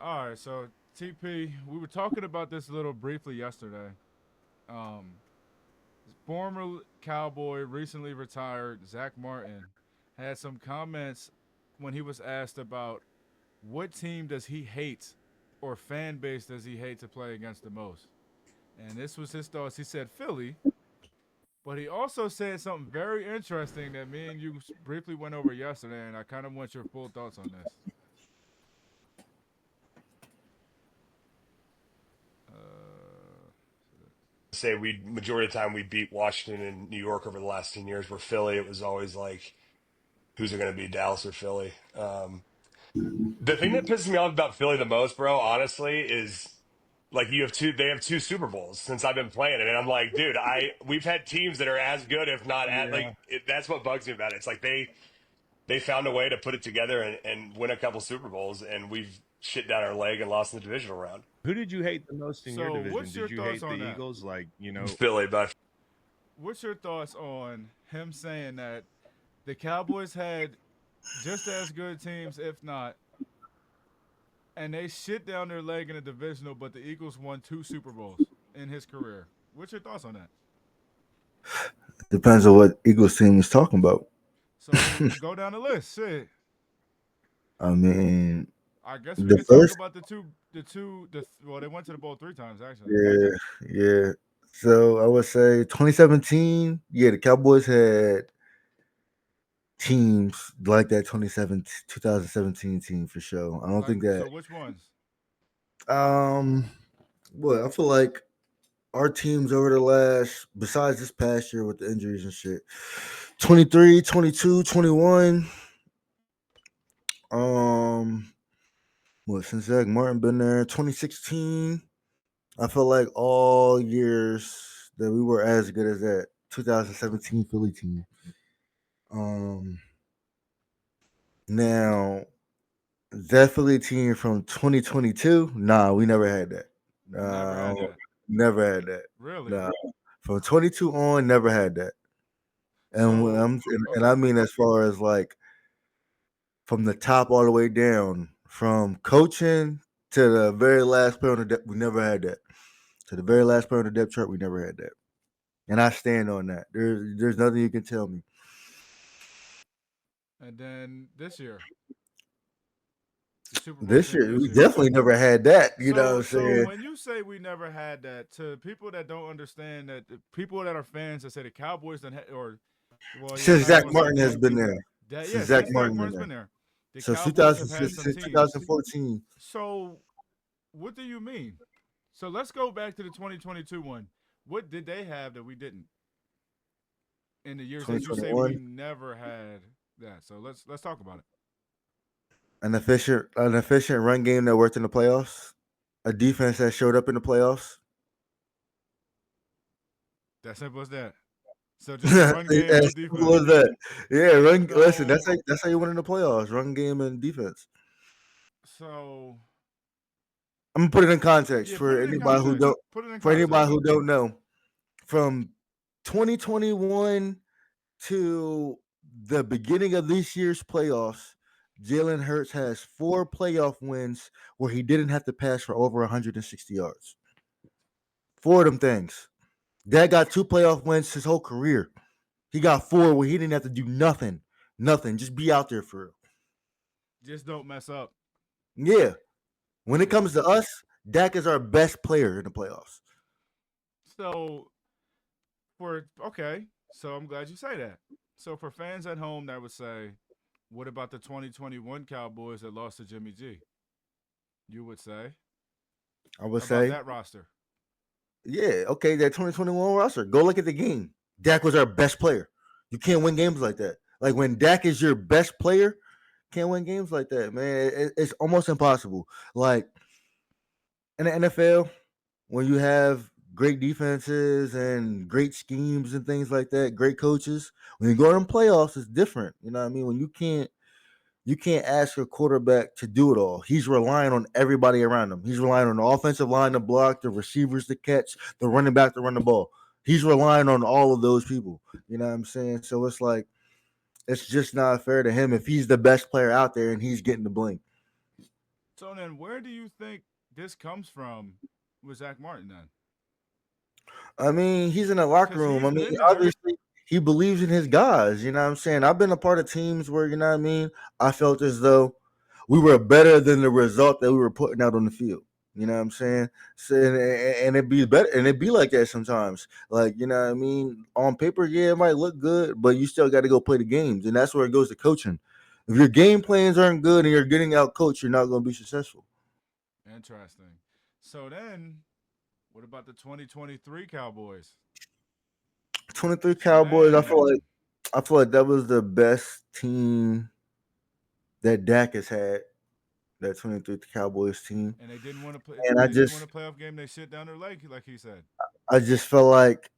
All right, so TP, we were talking about this a little briefly yesterday. Um, Former Cowboy, recently retired Zack Martin, had some comments when he was asked about what team does he hate or fan base does he hate to play against the most. And this was his thoughts. He said Philly, but he also said something very interesting that me and you briefly went over yesterday, and I kind of want your full thoughts on this. Uh, Say we majority of the time we beat Washington and New York over the last 10 years. Where Philly, it was always like, who's it going to be, Dallas or Philly? The thing that pisses me off about Philly the most, bro, honestly, is like they have two Super Bowls since I've been playing it, and I'm like, dude, we've had teams that are as good, if not at yeah. that's what bugs me about it. It's like they found a way to put it together and win a couple Super Bowls, and we've shit down our leg and lost in the divisional round. Who did you hate the most in your So, division? what's your Did you thoughts hate the on that? Eagles? Philly, but What's your thoughts on him saying that the Cowboys had just as good teams, if not, and they shit down their leg in a divisional, but the Eagles won two Super Bowls in his career? What's your thoughts on that? Depends on what Eagles team is talking about. So go down the list. Shit. I mean, I guess we the could talk first, about well, they went to the bowl three times actually. yeah, yeah. So I would say 2017. Yeah, the Cowboys had teams like that 2017 team for sure. I don't Like, think so that. which ones? Um, well, I feel like our teams over the last, besides this past year with the injuries and shit, 23, 22, 21. Um, what since Zach Martin been there, 2016. I feel like all years that we were as good as that 2017 Philly team. Um, now that Philly team from 2022, nah, we never had that. Never Nah, had that. never had that. Really? Nah, from 22 on, never had that. And So and I okay. mean as far as like from the top all the way down, from coaching to the very last player on the depth, we never had that. To the very last player on the depth chart, we never had that. And I stand on that. There's nothing you can tell me. And then this year, the Super Bowl This team year, this we year. definitely never had that. You know what I'm So saying? when you say we never had that, to people that don't understand that, the people that are fans that say the Cowboys don't or well, yeah, I'm Since not even Zach gonna say Martin has that. been there. That yeah, Since Zach since Zach Martin been Martin's there. been there, the So Cowboys have 2000 had some since teams. 2014. So what do you mean? So let's go back to the 2022 one. What did they have that we didn't in the years that you say we 2021. never had that? So let's talk about it. An efficient run game that worked in the playoffs. A defense that showed up in the playoffs. That simple as that. So just a run game and a As simple defense. as that. Yeah, run. Listen, So that's how you win in the playoffs. Run game and defense. so I'm gonna put it in context yeah, put it in context. Put it in for anybody context. who don't know. From 2021 to the beginning of this year's playoffs, Jalen Hurts has 4 playoff wins where he didn't have to pass for over 160 yards. 4 of them things. Dad got 2 playoff wins his whole career. He got 4 where he didn't have to do nothing. Nothing. Just be out there for real. Just don't mess up. Yeah. When it Yeah. comes to us, Dak is our best player in the playoffs. So for okay, so I'm glad you say that. So for fans at home that would say, what about the 2021 Cowboys that lost to Jimmy G? You would say I would about say, that roster. yeah, okay, that 2021 roster. Go look at the game. Dak was our best player. You can't win games like that. Like when Dak is your best player, can't win games like that, man. It's almost impossible. Like in the NFL, when you have great defenses and great schemes and things like that, great coaches, when you go in playoffs, it's different. You know what I mean? When you can't ask a quarterback to do it all. He's relying on everybody around him. He's relying on the offensive line to block, the receivers to catch, the running back to run the ball. He's relying on all of those people. You know what I'm saying? So it's like it's just not fair to him if he's the best player out there and he's getting the blame. So then, where do you think this comes from with Zach Martin then? I mean, he's in the locker Because room. he's I mean, manager. obviously, he believes in his guys. You know what I'm saying? I've been a part of teams where, you know what I mean, I felt as though we were better than the result that we were putting out on the field. You know what I'm saying? So, and it'd be better, and it'd be like that sometimes. Like, you know what I mean? On paper, yeah, it might look good, but you still got to go play the games, and that's where it goes to coaching. If your game plans aren't good and you're getting out coached, you're not going to be successful. Interesting. So then, what about the 2023 Cowboys? 23 Cowboys, Shenanigans. I feel like that was the best team that Dak has had, that 23 Cowboys team. And they didn't want to play. And They didn't win a playoff game. They shit down their leg, like he said. I just felt like,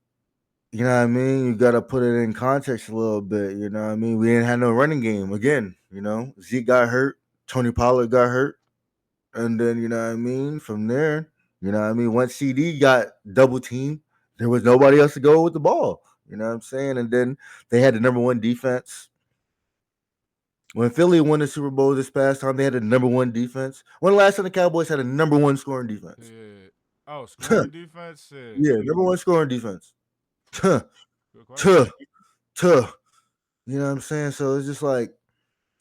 you know what I mean, you gotta put it in context a little bit, you know what I mean? We didn't have no running game again, you know. Zeke got hurt, Tony Pollard got hurt, and then you know what I mean, from there, you know what I mean, once CD got double teamed, there was nobody else to go with the ball. You know what I'm saying? And then they had the number one defense. When Philly won the Super Bowl this past time, they had the number one defense. When the last time the Cowboys had a number one scoring defense? Yeah. Oh, scoring defense. Yeah. Yeah, number one scoring defense. Tuh, Good question. tuh, tuh. You know what I'm saying? So it's just like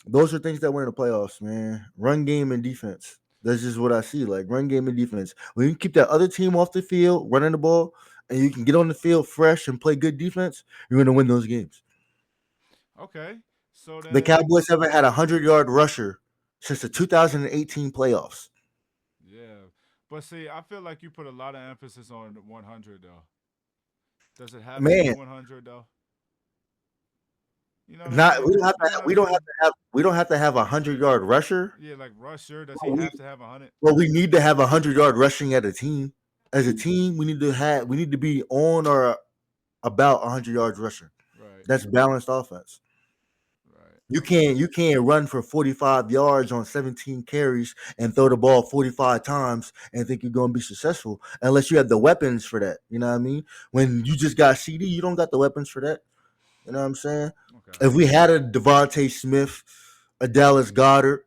those are things that win the playoffs, man. Run game and defense. That's just what I see. Like run game and defense. When you keep that other team off the field, running the ball, and you can get on the field fresh and play good defense, you're gonna win those games. Okay. So The then, Cowboys haven't had a 100-yard rusher since the 2018 playoffs. yeah. But see, I feel like you put a lot of emphasis on 100 though. Does it have to be Man, 100 though? You know what I'm not we saying? don't have You know to what I'm we don't have saying? to have we don't have to have a 100-yard rusher. Yeah, like Rusher. Does But he we have to have 100? but we need to have 100-yard rushing at a team. As a team, we need to be on or about 100 yards rushing. Right. That's balanced offense. Right. You can't run for 45 yards on 17 carries and throw the ball 45 times and think you're going to be successful unless you have the weapons for that. You know what I mean? When you just got CD, you don't got the weapons for that. You know what I'm saying? Okay. If we had a Devontae Smith, a Dallas Goddard,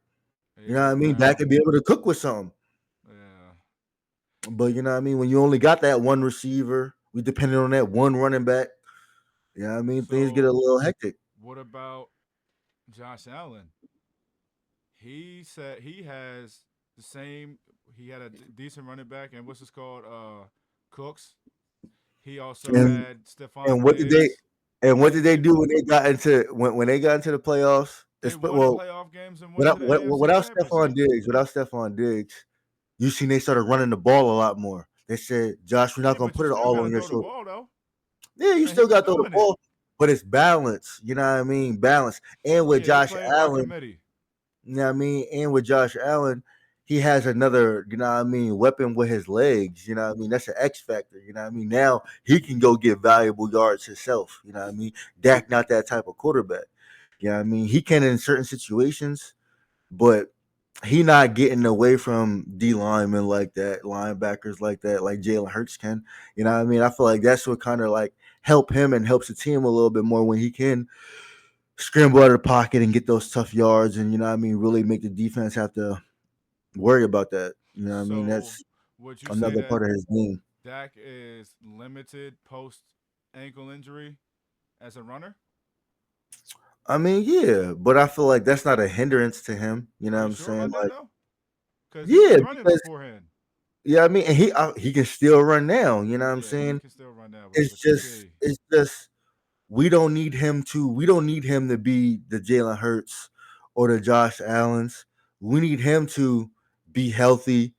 you know what I AJ mean, that Brown. could be able to cook with something. Yeah. But you know what I mean? When you only got that one receiver, we depended on that one running back. You know what I mean? Things get a So little hectic. what about Josh Allen? He said he has the same. He had a decent running back, and what's this called? Cooks. He also And had and Stephon what did they Diggs. what did they He do when they got into when they got into the playoffs? they won Well, playoff games and went to the AFC Championship. Without Stephon Diggs, you seen they started running the ball a lot more. They said, Josh, we're not Yeah, gonna but you put it still all got to on your throw the shoulder. ball though, Yeah, you and he still was got to throw the doing it. ball, but it's balance. You know what I mean? Balance. And with Yeah, he Josh playing by Allen, committee. you know what I mean? And with Josh Allen, he has another, you know what I mean, weapon with his legs. You know what I mean? That's an X factor. You know what I mean? Now he can go get valuable yards himself. You know what I mean? Dak not that type of quarterback. You know what I mean? He can in certain situations, but he not getting away from D linemen like that, linebackers like that, like Jalen Hurts can. You know what I mean? I feel like that's what kind of like help him and helps the team a little bit more when he can scramble out of the pocket and get those tough yards and you know what I mean, really make the defense have to worry about that. You know what I mean? So That's would you say another that part of his game. Dak is limited post ankle injury as a runner? I mean, yeah, but I feel like that's not a hindrance to him. You know Are what you I'm sure saying? about that Like, though? Because he yeah, was running because beforehand. yeah, I mean, and he can still run now. You know what I'm Yeah, he saying? can still run that way, but you see, It's just we don't need him to be the Jalen Hurts or the Josh Allens. We need him to be healthy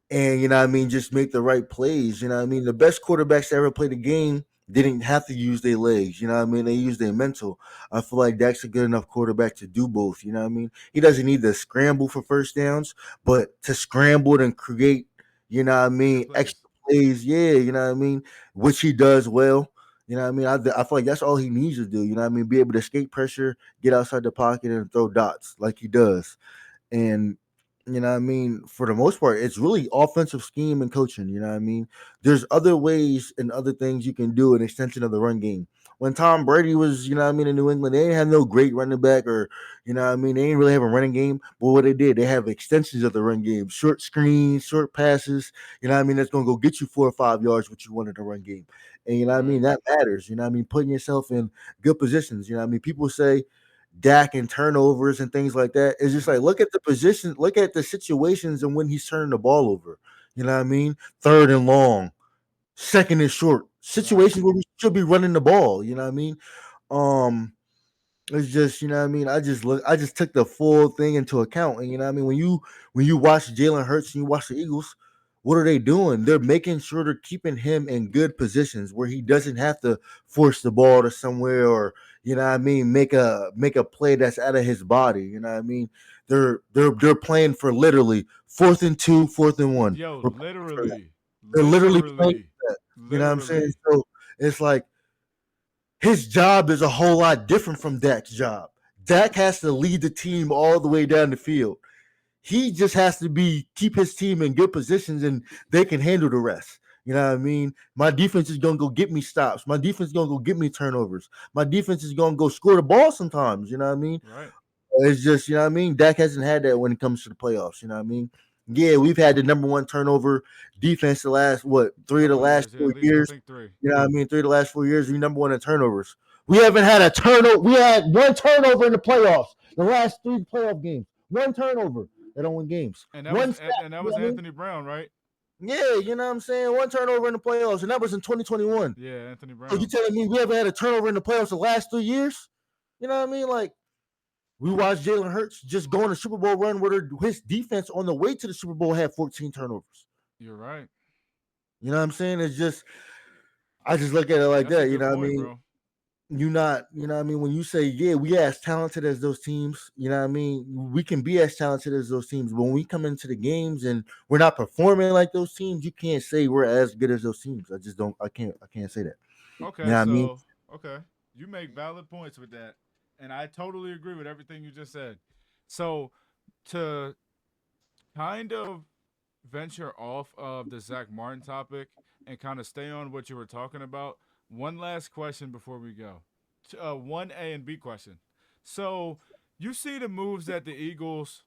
and you know what I mean, just make the right plays. You know what I mean? The best quarterbacks that ever played the game didn't have to use their legs. You know what I mean? They used their mental. I feel like Dak's a good enough quarterback to do both. You know what I mean? He doesn't need to scramble for first downs, but to scramble and create, you know what I big mean, plays. extra plays. Yeah, you know what I mean, which he does well. You know what I mean? I feel like that's all he needs to do. You know what I mean? Be able to escape pressure, get outside the pocket, and throw dots like he does. And you know what I mean, for the most part, it's really offensive scheme and coaching. You know what I mean? There's other ways and other things you can do an extension of the run game. when Tom Brady was, in New England, they didn't have no great running back or, they didn't really have a running game. But what they did, they have extensions of the run game, short screens, short passes, that's going to go get you 4 or 5 yards, what you want in the run game. And, Right. that matters, putting yourself in good positions. People say Dak and turnovers and things like that. It's just like, look at the position, look at the situations and when he's turning the ball over. Third and long, second and short, Right. situations where we should be running the ball. Um, it's just, I just took the full thing into account. And when you watch Jalen Hurts and you watch the Eagles, what are they doing? They're making sure they're keeping him in good positions where he doesn't have to force the ball to somewhere or make a play that's out of his body. They're playing for literally 4th and 2, 4th and 1. Yo, We're playing for that. literally, They're literally playing literally, for that. You know what I'm saying? literally. So it's like his job is a whole lot different from Dak's job. Dak has to lead the team all the way down the field. He just has to keep his team in good positions and they can handle the rest. You know what I mean? My defense is gonna go get me stops. My defense is gonna go get me turnovers. My defense is gonna go score the ball sometimes. You know what I mean? Right. It's just, Dak hasn't had that when it comes to the playoffs. You know what I mean? Yeah, we've had the number one turnover defense the last three of the Couple last years, yeah, at four least I years. think 3. 3 of the last 4 years, we number one in turnovers. We haven't had a turnover. We had one turnover in the playoffs. The last 3 playoff games, one turnover. They don't win games. And that was One sack. and that You know was what I mean? Anthony Brown, right? Yeah, you know what I'm saying? One turnover in the playoffs, and that was in 2021. Yeah, Anthony So you Brown. telling me we haven't had a turnover in the playoffs the last 3 years? You know what I mean? Like, we watched Jalen Hurts just go on a Super Bowl run where his defense on the way to the Super Bowl had 14 turnovers. You're right. You know what I'm saying? It's just, I just look at it like That's a that. You good know what I point, mean? bro. When you say, yeah, we as talented as those teams, we can be as talented as those teams. But when we come into the games and we're not performing like those teams, you can't say we're as good as those teams. I just don't, I can't say that. You Okay, know what I mean? so okay, you make valid points with that, and I totally agree with everything you just said. So to kind of venture off of the Zach Martin topic and kind of stay on what you were talking about, one last question before we go. One A and B question. So you see the moves that the Eagles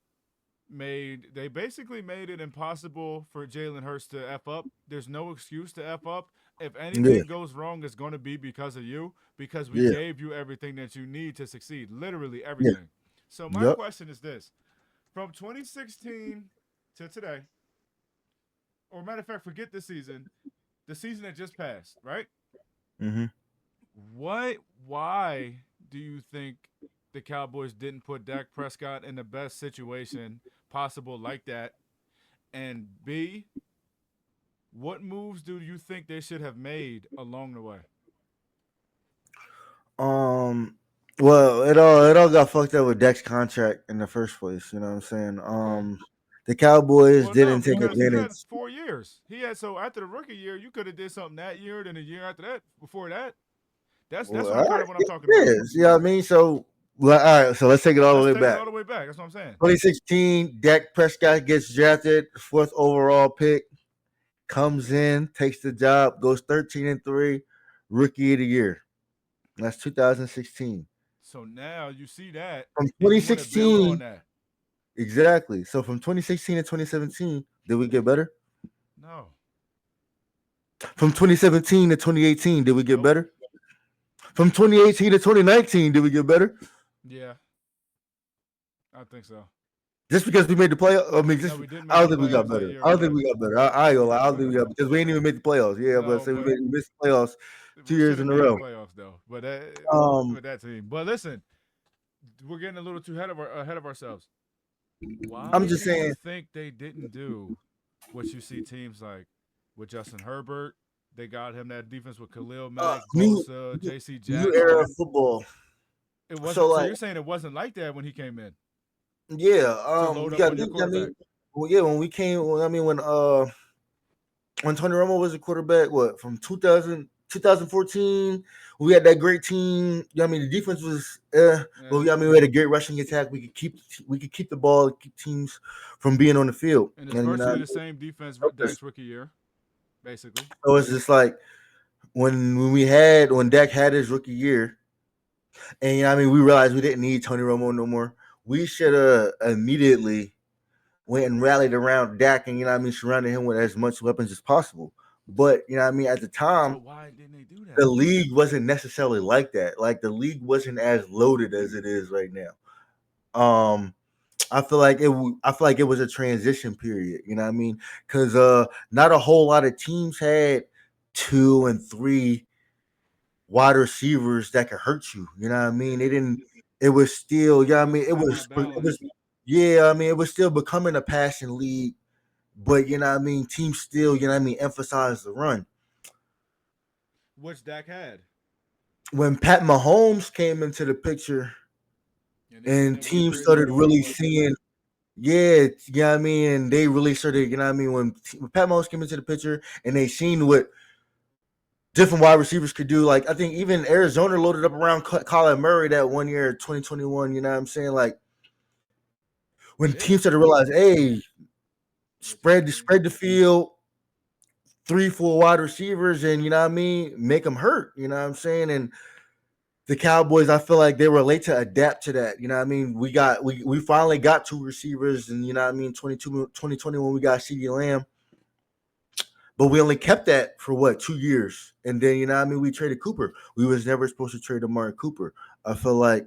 made. They basically made it impossible for Jalen Hurts to F up. There's no excuse to F up. If Yeah, anything goes wrong, it's going to be because of you, because we yeah, gave you everything that you need to succeed. Literally yeah. everything. So my Yep. question is this: from 2016 to today, or matter of fact, forget the season that just passed, right? Mm-hmm. What? Why do you think the Cowboys didn't put Dak Prescott in the best situation possible like that? And B, what moves do you think they should have made along the way? Um. Well, it all got fucked up with Dak's contract in the first place. You know what I'm saying? Okay. The Cowboys Well, no, didn't take because he had advantage. 4 years. He had so after the rookie year, you could have did something that year, then a year after that, before that. That's Well, what I'm all kind right, of what I'm yeah, talking it about. is. You know what I mean? So, well, all right. So let's take it all the Let's way take it back. all the way back. That's what I'm saying. 2016, Dak Prescott gets drafted, 4th overall pick, comes in, takes the job, goes 13-3, rookie of the year. That's 2016. So now you see that, From and you want to build on 2016, that. exactly. So from 2016 to 2017, did we get better? No, From 2017 to 2018, did we get nope. better? From 2018 to 2019, did we get better? Yeah, I think so. Just because we made the playoffs, I mean, No, just we didn't I make don't the think we got playoffs that better. year, I don't think but we got better. I ain't gonna lie. I don't think we got because we ain't even made the playoffs. Yeah, but no, say but we missed the playoffs two we years should have in a made the row. playoffs though. But Um, with that team. But listen, we're getting a little too ahead of ourselves. I'm Why just do you saying. think they didn't do what you see teams like with Justin Herbert? They got him that defense with Khalil Mack, New Bosa, J.C. new era of Jackson. football. It So wasn't. So like, you're saying it wasn't like that when he came in yeah, to load you up got on to your think. I quarterback? mean, well, yeah, when we came, well, I mean, when Tony Romo was a quarterback, what from 2014, we had that great team. You know what I mean, the defense was, but Yeah. we had a great rushing attack. We could keep the ball, keep teams from being on the field, And it's and virtually the same defense Dak's rookie year, basically. so it's just like when Dak had his rookie year, and you know, I mean, we realized we didn't need Tony Romo no more. We should have immediately went and rallied around Dak, and you know, what I mean, surrounded him with as much weapons as possible. But you know, what I mean, at the time, But why didn't they do the that? league wasn't necessarily like that. Like the league wasn't as loaded as it is right now. I feel like it was a transition period. You know what I mean? Because not a whole lot of teams had two and three wide receivers that could hurt you. You know what I mean? They Yeah, didn't. It was still. Yeah, I it mean, was kind of it was. balanced. Yeah, I mean, it was still becoming a passing league, but you know what I mean. Teams still, you know what I mean, emphasize the run. Which Dak had, When Pat Mahomes came into the picture and and then we teams traded started him for really what? seeing, yeah, you know what I mean, and they really started, you know what I mean, when Pat Mahomes came into the picture and they seen what different wide receivers could do. Like I think even Arizona loaded up around Kyler Murray that one year, 2021. You know what I'm saying? Like when Yeah, teams started to realize, hey, what you need. spread the field, three, four wide receivers, and you know what I mean, make them hurt. You know what I'm saying? And the Cowboys, I feel like they were late to adapt to that. You know what I mean? We finally got two receivers, and you know what I mean, 2020 when we got CD Lamb, but we only kept that for what 2 years, and then you know what I mean, we traded Cooper. We was never supposed to trade Amari Cooper. I feel like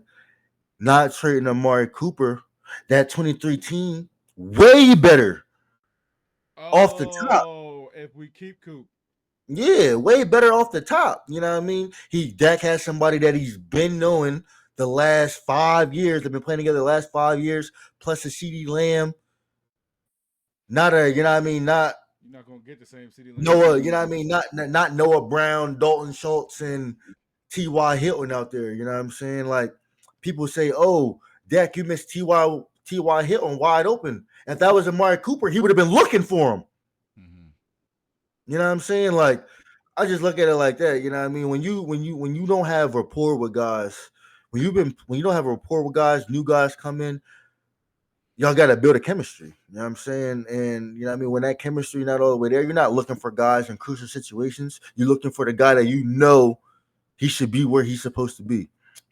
not trading Amari Cooper, that 23 team, way better off the top. Oh, if we keep Coop, Yeah, way better off the top. You know what I mean? Dak has somebody that he's been knowing the last 5 years. They've been playing together the last 5 years, plus a CD Lamb. Not a, you know what I mean, not you're not gonna get the same CD Lamb Noah, again. you know what I mean, not Noah Brown, Dalton Schultz, and T.Y. Hilton out there. You know what I'm saying? Like people say, "Oh, Dak, you missed T.Y. Hilton wide open." If that was Amari Cooper, he would have been looking for him. Mm-hmm. You know what I'm saying? Like I just look at it like that. You know what I mean? When you don't have rapport with guys, when you don't have a rapport with guys, new guys come in, y'all got to build a chemistry. You know what I'm saying? And you know what I mean? When that chemistry not all the way there, you're not looking for guys in crucial situations. You're looking for the guy that you know he should be where he's supposed to be.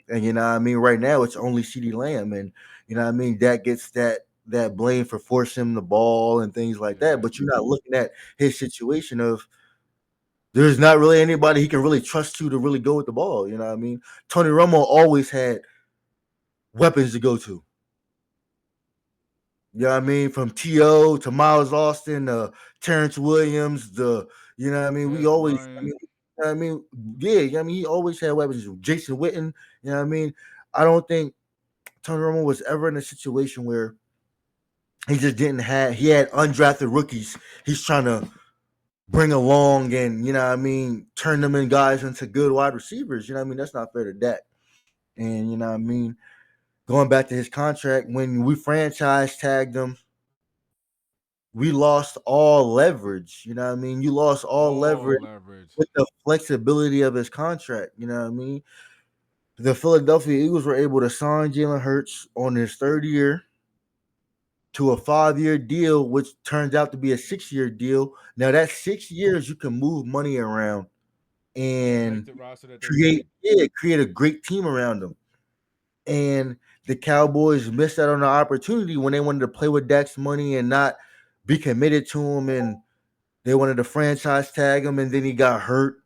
And you know what I mean? Right now it's only CD Lamb. And you know what I mean? That gets that blame for forcing the ball and things like that. Yeah. But you're not looking at his situation of there's not really anybody he can really trust to really go with the ball. You know what I mean? Tony Romo always had weapons to go to. You know what I mean? From T.O. to Miles Austin to Terrence Williams, you know what I mean? We Dez always, Bryant. you know what I mean, yeah, I mean, he always had weapons. Jason Witten, you know what I mean? I don't think Tony Romo was ever in a situation where he just didn't have, he had undrafted rookies he's trying to bring along and, you know what I mean, turn them in guys into good wide receivers. You know what I mean? That's not fair to Dak. And, you know what I mean? Going back to his contract, when we franchise tagged him, we lost all leverage. You know what I mean? You lost all All leverage leverage. with the flexibility of his contract. You know what I mean? The Philadelphia Eagles were able to sign Jalen Hurts on his third year to a 5-year deal, which turns out to be a 6-year deal. Now, that 6 years, you can move money around And make and the roster that they need. create a great team around them. And the Cowboys missed out on the opportunity when they wanted to play with Dak's money and not be committed to him. And they wanted to franchise tag him, and then he got hurt.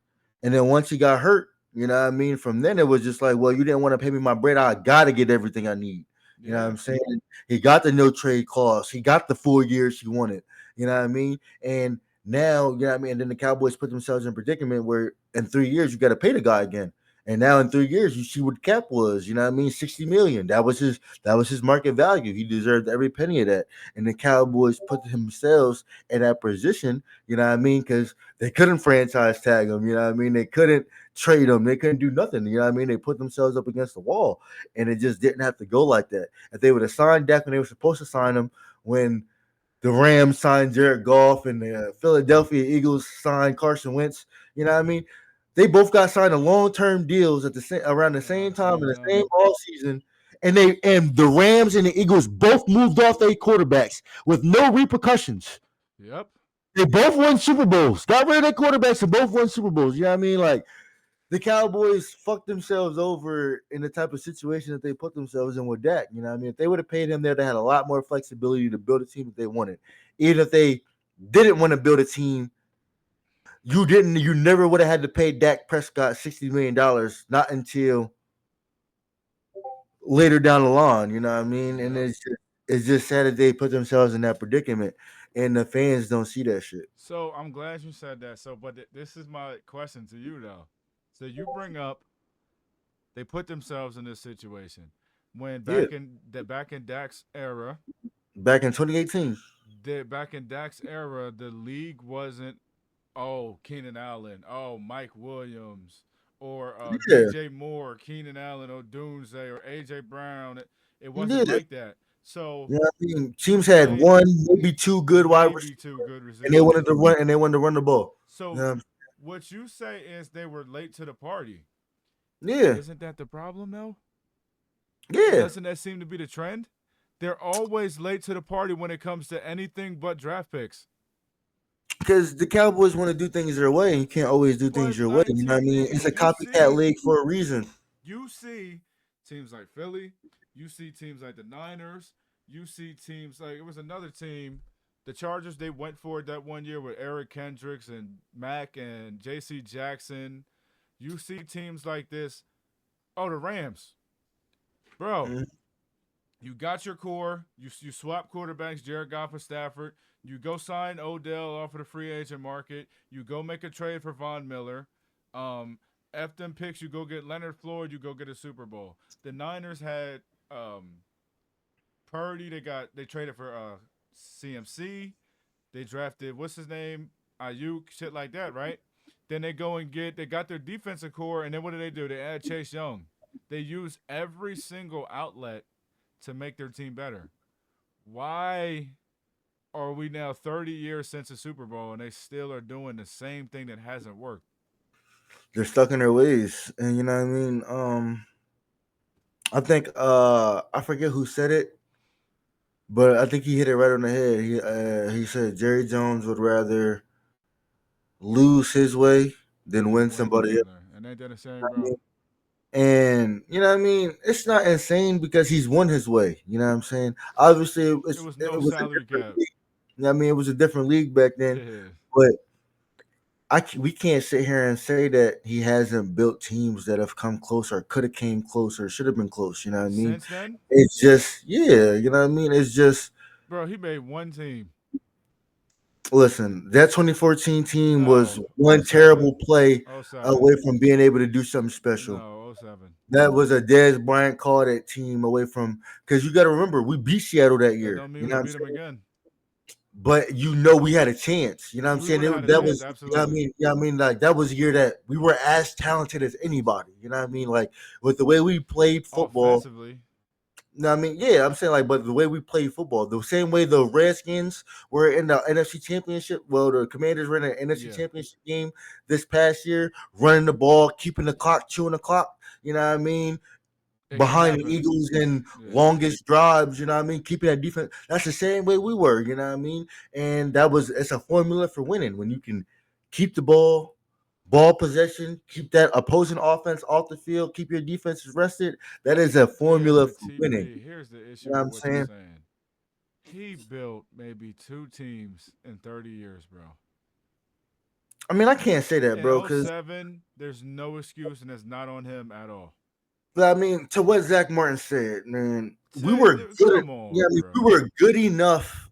And then once he got hurt, you know what I mean? From then it was just like, well, you didn't want to pay me my bread. I gotta get everything I need. You know what Yeah. I'm saying? He got the no trade clause. He got the 4 years he wanted. You know what I mean? And now, you know what I mean? And then the Cowboys put themselves in a predicament where in 3 years you got to pay the guy again. And now in 3 years, you see what cap was, you know what I mean? 60 million. That was his market value. He deserved every penny of that. And the Cowboys put themselves in that position, you know what I mean? Because they couldn't franchise tag him, you know what I mean? They couldn't trade him. They couldn't do nothing. You know what I mean? They put themselves up against the wall. And it just didn't have to go like that. If they would have signed Dak when they were supposed to sign him, when the Rams signed Jared Goff and the Philadelphia Eagles signed Carson Wentz, you know what I mean? They both got signed to long-term deals at the around the Around same the time same in the same time. off season, and the Rams and the Eagles both moved off their quarterbacks with no repercussions. Yep. They both won Super Bowls. Got rid of their quarterbacks and both won Super Bowls. You know what I mean? Like the Cowboys fucked themselves over in the type of situation that they put themselves in with Dak. You know what I mean? If they would have paid him there, they had a lot more flexibility to build a team that they wanted. Even if they didn't want to build a team, you never would have had to pay Dak Prescott $60 million, not until later down the line. You know what I mean? And Yep. it's just sad that they put themselves in that predicament, and the fans don't see that shit. So I'm glad you said that. So, but this is my question to you though. So you bring up they put themselves in this situation when Yeah, back in Dak's era, back in 2018. back in Dak's era, the league wasn't Keenan Allen, Mike Williams, or Yeah, DJ Moore, Keenan Allen, or Doomsday, or AJ Brown. It wasn't yeah. like that. So You know what I mean? Teams had they one, maybe two good wide maybe receivers, two good and they receivers. wanted to run and they wanted to run the ball. You So know what you say is they were late to the party. Yeah, Isn't that the problem though? yeah. Doesn't that seem to be the trend? They're always late to the party when it comes to anything but draft picks. Because the Cowboys want to do things their way, and you can't always do things But your way. on You know what I mean? TV, It's a copycat league for a reason. you see teams like Philly, you see teams like the Niners, you see teams like it was another team, the Chargers. They went for it that one year with Eric Kendricks and Mack and J.C. Jackson. You see teams like this. Oh, the Rams, bro. Mhm. You got your core. You swap quarterbacks, Jared Goff for Stafford. You go sign Odell off of the free agent market. You go make a trade for Von Miller. F them picks. You go get Leonard Floyd. You go get a Super Bowl. The Niners had Purdy. They traded for CMC. They drafted what's his name, Ayuk, shit like that, right? Then they got their defensive core, and then what do? They add Chase Young. They use every single outlet to make their team better. Why are we now 30 years since the Super Bowl and they still are doing the same thing that hasn't worked? They're stuck in their ways, and you know what I mean. I think I forget who said it, but I think he hit it right on the head. He said Jerry Jones would rather lose his way than Then win win the somebody else. other. And ain't that the same, bro? And you know what I mean? It's not insane because he's won his way. You know what I'm saying? Obviously, It was it no was a salary different cap. league. You know what I mean? It was a different league back then. Yeah. But we can't sit here and say that he hasn't built teams that have come close or could have came close or should have been close. You know what I mean? Since then, It's just you know what I mean? It's just bro, he made one team. listen, that 2014 team was No, one terrible 07. play Oh 07. away from being able to do something special. No, oh 07. That was a Dez Bryant call that team away from because you got to remember we beat Seattle that That year. don't mean You know we what I'm beat him saying? again. But you know we had a chance. You know what I'm We saying? would have had a That chance, was you know what I absolutely. mean. Yeah, I mean like that was a year that we were as talented as anybody. You know what I mean? Like with the way we played football. Offensively, No, I mean, yeah, I'm saying like, but the way we play football, the same way the Redskins were in the NFC Championship. Well, the Commanders were in the NFC yeah, Championship game this past year, running the ball, keeping the clock, chewing the clock. You know what I mean? it can Behind the happen. Eagles and Yeah. longest drives. You know what I mean? Keeping that defense. That's the same way we were. You know what I mean? And it's a formula for winning when you can keep the ball possession, keep that opposing offense off the field, keep your defenses rested. That is a Yeah, formula but for winning. TP, here's the You issue know what with I'm what you're saying? saying. He built maybe two teams in 30 years, bro. I mean, I can't say that, In bro, because '07, there's no excuse, and it's not on him at all. I mean, to what Zach Martin said, man, we Say, were good. come Yeah, I on, mean, we bro. were good enough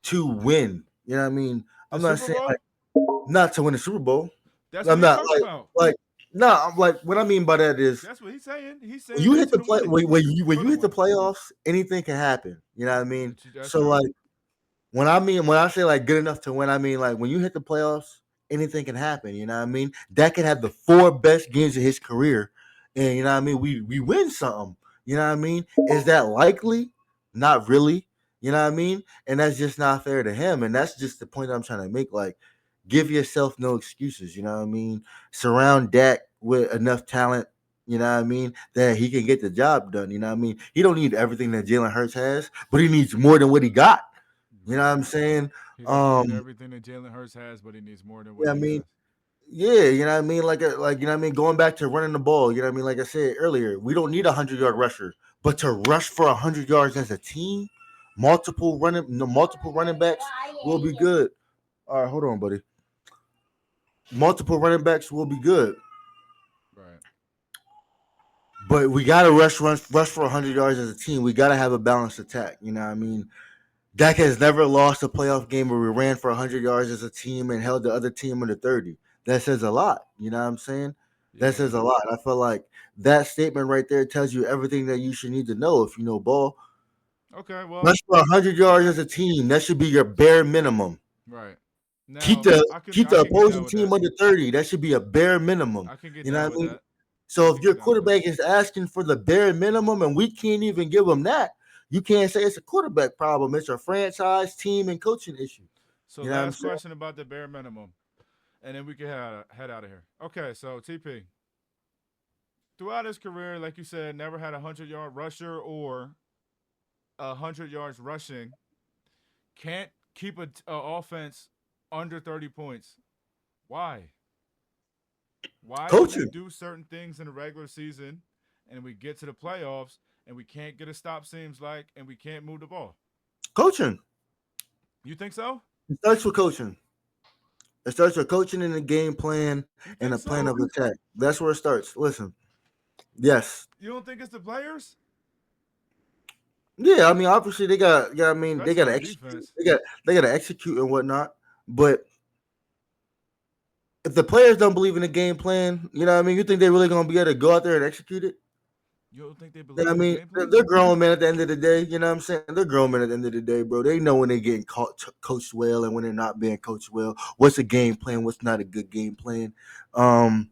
to win. You know what I mean? The I'm not Super saying like Bowl? not to win the Super Bowl. That's what I'm he not talking about. like no. I'm like what I mean by that is That's what he's saying. He's when saying you go hit to the the play winning when for you the hit the win. playoffs, anything can happen. You know what I mean? That's So true. like when I say like good enough to win, I mean like when you hit the playoffs, anything can happen. You know what I mean? That could have the four best games of his career, and you know what I mean. We win something. You know what I mean? Is that likely? Not really. You know what I mean? And that's just not fair to him. And that's just the point I'm trying to make. Like, give yourself no excuses. You know what I mean? Surround Dak with enough talent. You know what I mean? That he can get the job done. You know what I mean? He don't need everything that Jalen Hurts has, but he needs more than what he got. You know what I'm saying? He doesn't need Um, everything that Jalen Hurts has, but he needs more than what yeah, I he mean, has. yeah, you know what I mean? Like you know what I mean? Going back to running the ball, you know what I mean? Like I said earlier, we don't need a 100-yard rusher, but to rush for 100 yards as a team, multiple running backs will be good. All right, hold on, buddy. Multiple running backs will be good, Right. but we gotta rush for 100 yards as a team. We gotta have a balanced attack. You know what I mean? Dak has never lost a playoff game where we ran for 100 yards as a team and held the other team under 30. That says a lot. You know what I'm saying? That Yeah. says a lot. I feel like that statement right there tells you everything that you should need to know if you know ball. Okay. Well. Rush for 100 yards as a team. That should be your bare minimum. Right. Keep Now the I can keep I the can get down opposing with team that. under 30. That should be a bare minimum. I can get You know down what I with mean? that. I So if can your get down with that. quarterback is asking for the bare minimum and we can't even give him that, you can't say it's a quarterback problem. It's a franchise, team, and coaching issue. So You know what I'm last saying? question about the bare minimum, and then we can head out of here. Okay. So TP, throughout his career, like you said, never had a 100-yard rusher or 100 yards rushing. Can't keep a offense under 30 points. Why? Why do we Coaching. do certain things in the regular season and we get to the playoffs and we can't get a stop, seems like, and we can't move the ball? Coaching. You think so? It starts with coaching. It starts with coaching and a game plan You and think a plan so? of attack. That's where it starts. Listen. Yes. You don't think it's the players? Yeah, I mean, obviously they got yeah, I mean, they Especially gotta on execute. defense. They gotta execute and whatnot. But if the players don't believe in the game plan, you know what I mean, you think they're really gonna be able to go out there and execute it? You don't think they You know believe what in I the mean? game They're, plan? they're grown men at the end of the day. You know what I'm saying? They're grown men at the end of the day, bro. They know when they're getting coached well and when they're not being coached well. What's a game plan? What's not a good game plan? Um,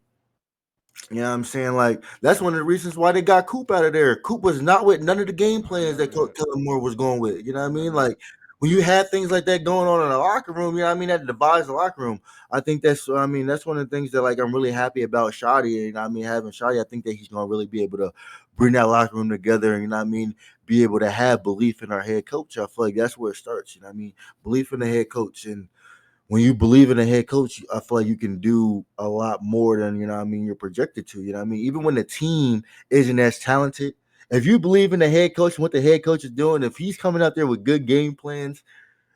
You know what I'm saying? Like, that's one of the reasons why they got Coop out of there. Coop was not with none of the game I plans that remember that. Kellen Moore was going with. You know I what I mean? remember that. Like, when you had things like that going on in the locker room, you know what I mean? That divides the locker room. I think that's one of the things that, like, I'm really happy about Shoddy. You know what I mean? Having Shoddy, I think that he's going to really be able to bring that locker room together and, you know what I mean? Be able to have belief in our head coach. I feel like that's where it starts. You know what I mean? Belief in the head coach. And when you believe in a head coach, I feel like you can do a lot more than, you know what I mean, you're projected to. You know what I mean? Even when the team isn't as talented, if you believe in the head coach and what the head coach is doing, if he's coming out there with good game plans,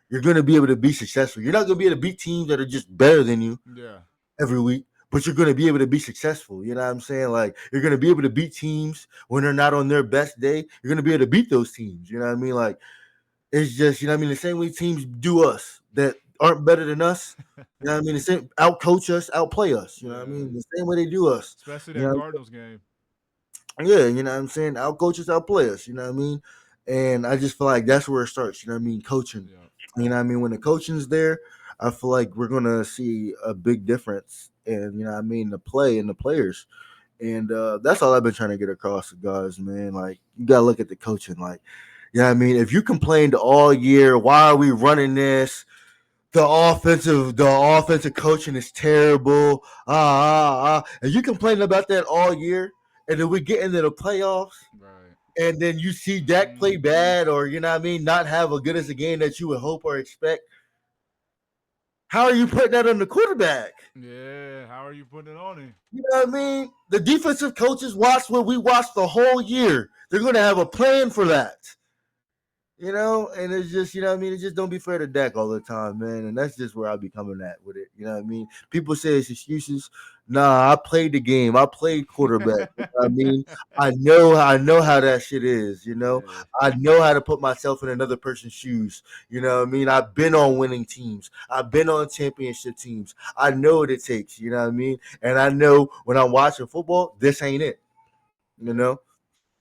you're going to be able to be successful. You're not going to be able to beat teams that are just better than you Yeah. every week, but you're going to be able to be successful. You know what I'm saying? Like, you're going to be able to beat teams when they're not on their best day. You're going to be able to beat those teams. You know what I mean? Like, it's just, you know what I mean, the same way teams do us that aren't better than us. You know what I mean? The same out coach us, outplay us. You know what I Yeah. mean? The same way they do us. Especially You that know, Cardinals game. yeah, you know what I'm saying? Out coach us, outplay us. You know what I mean? And I just feel like that's where it starts. You know what I mean? Coaching. Yeah. You know what I mean? When the coaching's there, I feel like we're gonna see a big difference. And you know what I mean? The play and the players. And that's all I've been trying to get across to guys, man. Like, you gotta look at the coaching. Like, you know what I mean? If you complained all year, why are we running this? The offensive coaching is terrible. And you complaining about that all year, and then we get into the playoffs, Right. and then you see Dak Mm-hmm. play bad, or you know what I mean, not have a good as a game that you would hope or expect. How are you putting that on the quarterback? Yeah. How are you putting it on him? You know what I mean? The defensive coaches watch what we watched the whole year. They're going to have a plan for that. You know, and it's just, you know what I mean? It just don't be fair to Dak all the time, man. And that's just where I'll be coming at with it. You know what I mean? People say it's excuses. Nah, I played the game. I played quarterback. You know what I mean? I know how that shit is, you know. Yeah. I know how to put myself in another person's shoes. You know what I mean? I've been on winning teams. I've been on championship teams. I know what it takes, you know what I mean? And I know when I'm watching football, this ain't it. You Yeah. know?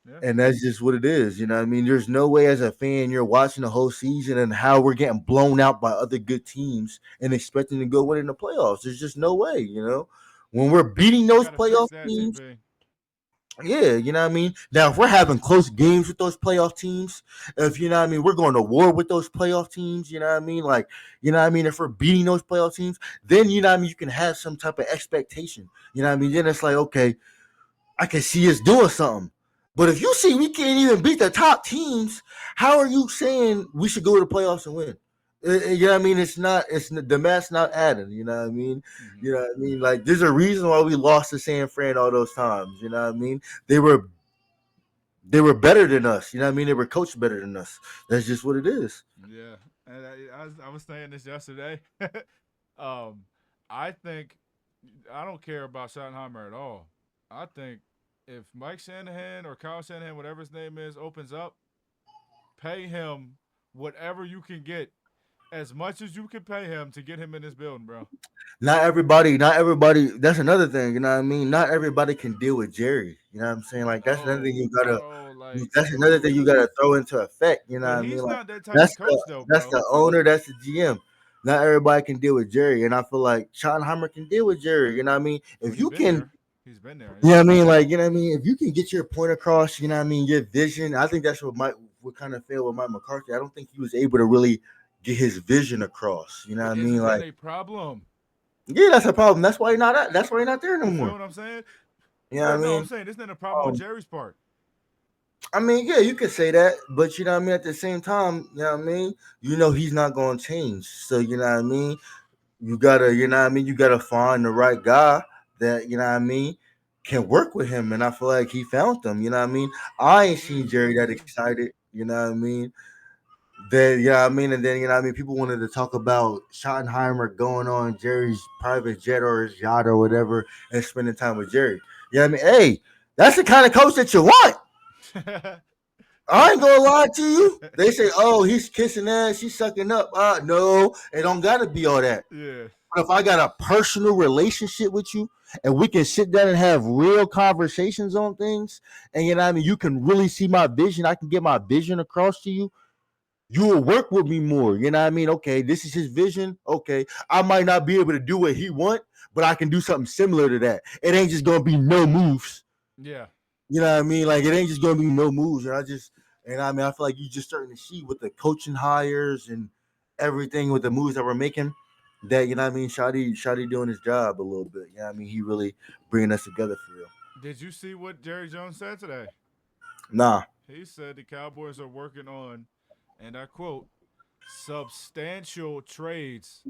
Yeah. And that's just what it is. You know what I mean? There's no way as a fan you're watching the whole season and how we're getting blown out by other good teams and expecting to go win in the playoffs. There's just no way, you know? When we're beating We those got to fix playoff that, teams, TP. yeah, you know what I mean? Now, if we're having close games with those playoff teams, if you know what I mean, we're going to war with those playoff teams, you know what I mean? Like, you know what I mean? If we're beating those playoff teams, then you know what I mean, you can have some type of expectation. You know what I mean? Then it's like, okay, I can see us doing something. But if you see we can't even beat the top teams, how are you saying we should go to the playoffs and win? You know what I mean? It's not. The math's not adding. You know what I mean? Hmm. You know what I mean? Like there's a reason why we lost to San Fran all those times. You know what I mean? They were they were better than us. You know what I mean? They were coached better than us. That's just what it is. Yeah, and I was saying this yesterday. um, I think I don't care about Schottenheimer at all. I think if Mike Shanahan or Kyle Shanahan, whatever his name is, opens up, pay him whatever you can get, as much as you can pay him to get him in this building, bro. Not everybody. That's another thing. You know what I mean? Not everybody can deal with Jerry. You know what I'm saying? Like that's another thing No, you gotta. bro, like That's another thing you gotta throw into effect. You know what but I mean? he's Like not that type of that's coach though, that's bro. the owner. That's the GM. Not everybody can deal with Jerry, and I feel like Schottenheimer can deal with Jerry. You know what I mean? Well, If you can, he's been there, you know yeah. what I mean? Like you know what I mean? If you can get your point across, you know what I mean? Your vision. I think that's what kind of failed with Mike McCarthy. I don't think he was able to really get his vision across. You know what But I mean? isn't that Like a problem? yeah, that's a problem. That's why he's not. That's why he's not there no You feel more. what I'm saying? You know what I But no, I'm mean? saying isn't that a problem on Um, Jerry's part? I mean, yeah, you could say that, but you know what I mean. At the same time, you know what I mean. You know he's not going to change, so you know what I mean. You gotta, you know what I mean. You gotta find the right guy that you know what I mean can work with him, and I feel like he found them. You know what I mean. I ain't Yeah, seen he Jerry really that did. excited. You know what I mean. Then you know what I mean, and then you know what I mean. People wanted to talk about Schottenheimer going on Jerry's private jet or his yacht or whatever, and spending time with Jerry. You know what I mean. Hey, that's the kind of coach that you want. I ain't gonna lie to you. They say, "Oh, he's kissing ass, she's sucking up." No, it don't gotta be all that. Yeah. But if I got a personal relationship with you, and we can sit down and have real conversations on things, and you know, what I mean, you can really see my vision. I can get my vision across to you. You will work with me more. You know what I mean? Okay, this is his vision. Okay, I might not be able to do what he want, but I can do something similar to that. It ain't just gonna be no moves. Yeah. You know what I mean? Like it ain't just gonna be no moves. And I mean I feel like you just starting to see with the coaching hires and everything with the moves that we're making. That you know what I mean, Shotty doing his job a little bit. You know what I mean? He really bringing us together for real. Did you see what Jerry Jones said today? Nah. He said the Cowboys are working on, and I quote, substantial trades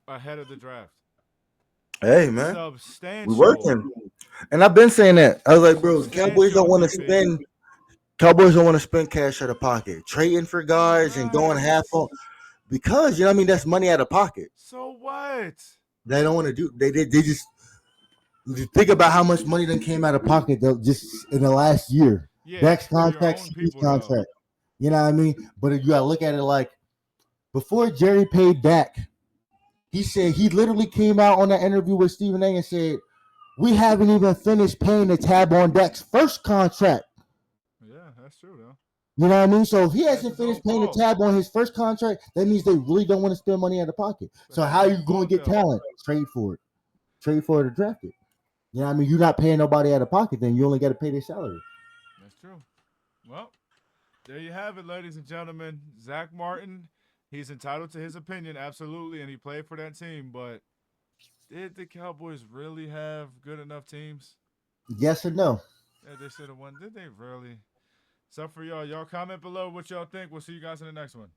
ahead of the draft. Hey man, we Substantial. working. And I've been saying that. I was like, bro, Cowboys don't Substantial, want to TP. spend Cowboys don't want to spend cash out of pocket. Trading for guys and going Right. half on because you know what I mean that's money out of pocket. So what? They don't want to do they just think about how much money then came out of pocket though, just in the last year. Yeah, Dak's for your contract, own CD's people, though. contract. You know what I mean? But you gotta look at it like before Jerry paid Dak, he said he literally came out on that interview with Stephen A and said, "We haven't even finished paying the tab on Dak's first contract." Yeah, that's true, though. You know what I mean? So if he That's hasn't his own finished paying the fault. tab on his first contract, that means they really don't want to spend money out of pocket. That's So his how are own you going fault, to get though. talent? Trade for it. Trade for it or draft it. You know what I mean? You're not paying nobody out of pocket, then you only got to pay their salary. That's true. Well, there you have it, ladies and gentlemen. Zach Martin, he's entitled to his opinion, absolutely, and he played for that team. But did the Cowboys really have good enough teams? Yes or no? Yeah, they should have won. Did they really? So for y'all, comment below what y'all think. We'll see you guys in the next one.